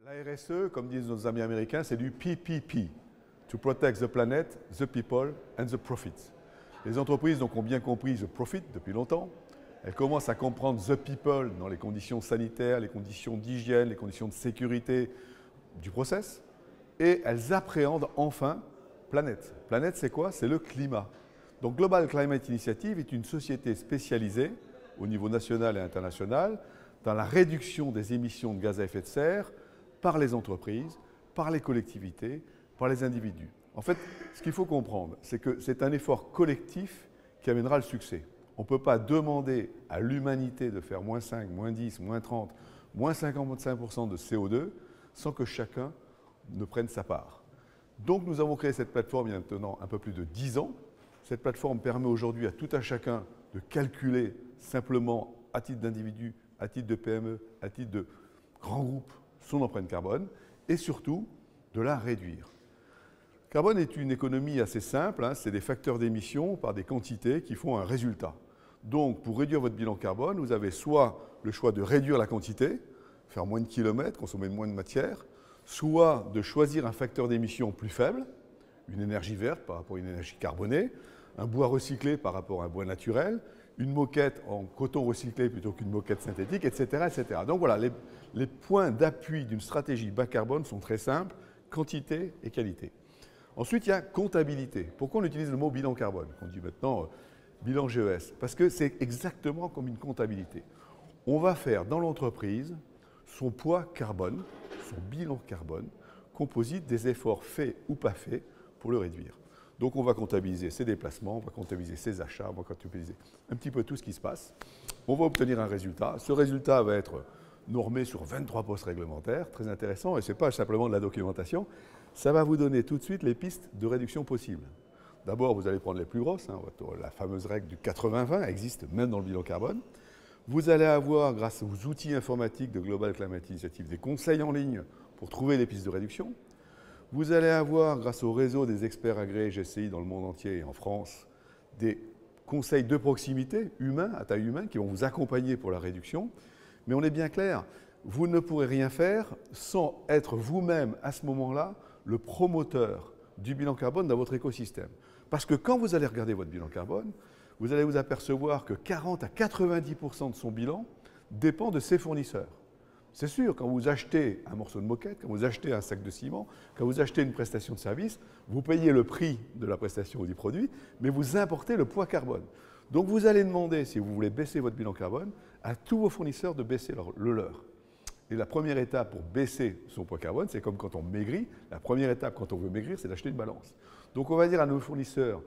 La RSE, comme disent nos amis américains, c'est du PPP, to protect the planet, the people and the profits. Les entreprises donc, ont bien compris the profit depuis longtemps. Elles commencent à comprendre the people dans les conditions sanitaires, les conditions d'hygiène, les conditions de sécurité du process. Et elles appréhendent enfin planète. Planète, c'est quoi? C'est le climat. Donc Global Climate Initiative est une société spécialisée au niveau national et international dans la réduction des émissions de gaz à effet de serre par les entreprises, par les collectivités, par les individus. En fait, ce qu'il faut comprendre, c'est que c'est un effort collectif qui amènera le succès. On ne peut pas demander à l'humanité de faire moins 5, moins 10, moins 30, moins 55% de CO2 sans que chacun ne prenne sa part. Donc nous avons créé cette plateforme il y a maintenant un peu plus de 10 ans. Cette plateforme permet aujourd'hui à tout un chacun de calculer simplement à titre d'individu, à titre de PME, à titre de grand groupe, son empreinte carbone et surtout de la réduire. Carbone est une économie assez simple, hein, c'est des facteurs d'émission par des quantités qui font un résultat. Donc pour réduire votre bilan carbone, vous avez soit le choix de réduire la quantité, faire moins de kilomètres, consommer moins de matière, soit de choisir un facteur d'émission plus faible, une énergie verte par rapport à une énergie carbonée, un bois recyclé par rapport à un bois naturel, une moquette en coton recyclé plutôt qu'une moquette synthétique, etc., etc. Donc voilà, les points d'appui d'une stratégie bas carbone sont très simples, quantité et qualité. Ensuite, il y a comptabilité. Pourquoi on utilise le mot bilan carbone? On dit maintenant bilan GES, parce que c'est exactement comme une comptabilité. On va faire dans l'entreprise son poids carbone, son bilan carbone, composite des efforts faits ou pas faits pour le réduire. Donc on va comptabiliser ses déplacements, on va comptabiliser ses achats, on va comptabiliser un petit peu tout ce qui se passe. On va obtenir un résultat. Ce résultat va être normé sur 23 postes réglementaires, très intéressant, et ce n'est pas simplement de la documentation. Ça va vous donner tout de suite les pistes de réduction possibles. D'abord, vous allez prendre les plus grosses. Hein, la fameuse règle du 80-20 existe même dans le bilan carbone. Vous allez avoir, grâce aux outils informatiques de Global Climate Initiative, des conseils en ligne pour trouver les pistes de réduction. Vous allez avoir, grâce au réseau des experts agréés GCI dans le monde entier et en France, des conseils de proximité humains, à taille humaine, qui vont vous accompagner pour la réduction. Mais on est bien clair, vous ne pourrez rien faire sans être vous-même, à ce moment-là, le promoteur du bilan carbone dans votre écosystème. Parce que quand vous allez regarder votre bilan carbone, vous allez vous apercevoir que 40 à 90% de son bilan dépend de ses fournisseurs. C'est sûr, quand vous achetez un morceau de moquette, quand vous achetez un sac de ciment, quand vous achetez une prestation de service, vous payez le prix de la prestation ou du produit, mais vous importez le poids carbone. Donc vous allez demander, si vous voulez baisser votre bilan carbone, à tous vos fournisseurs de baisser le leur. Et la première étape pour baisser son poids carbone, c'est comme quand on maigrit. La première étape quand on veut maigrir, c'est d'acheter une balance. Donc on va dire à nos fournisseurs,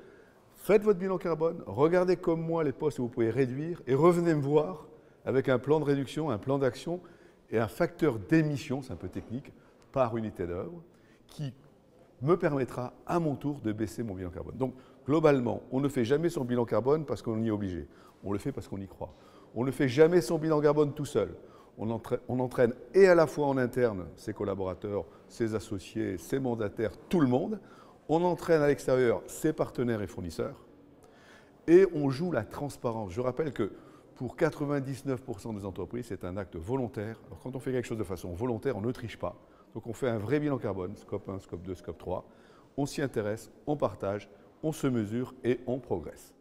faites votre bilan carbone, regardez comme moi les postes où vous pouvez réduire et revenez me voir avec un plan de réduction, un plan d'action et un facteur d'émission, c'est un peu technique, par unité d'œuvre, qui me permettra à mon tour de baisser mon bilan carbone. Donc globalement, on ne fait jamais son bilan carbone parce qu'on y est obligé. On le fait parce qu'on y croit. On ne fait jamais son bilan carbone tout seul. On entraîne et à la fois en interne ses collaborateurs, ses associés, ses mandataires, tout le monde. On entraîne à l'extérieur ses partenaires et fournisseurs. Et on joue la transparence. Je rappelle que pour 99% des entreprises, c'est un acte volontaire. Alors quand on fait quelque chose de façon volontaire, on ne triche pas. Donc on fait un vrai bilan carbone, scope 1, scope 2, scope 3. On s'y intéresse, on partage, on se mesure et on progresse.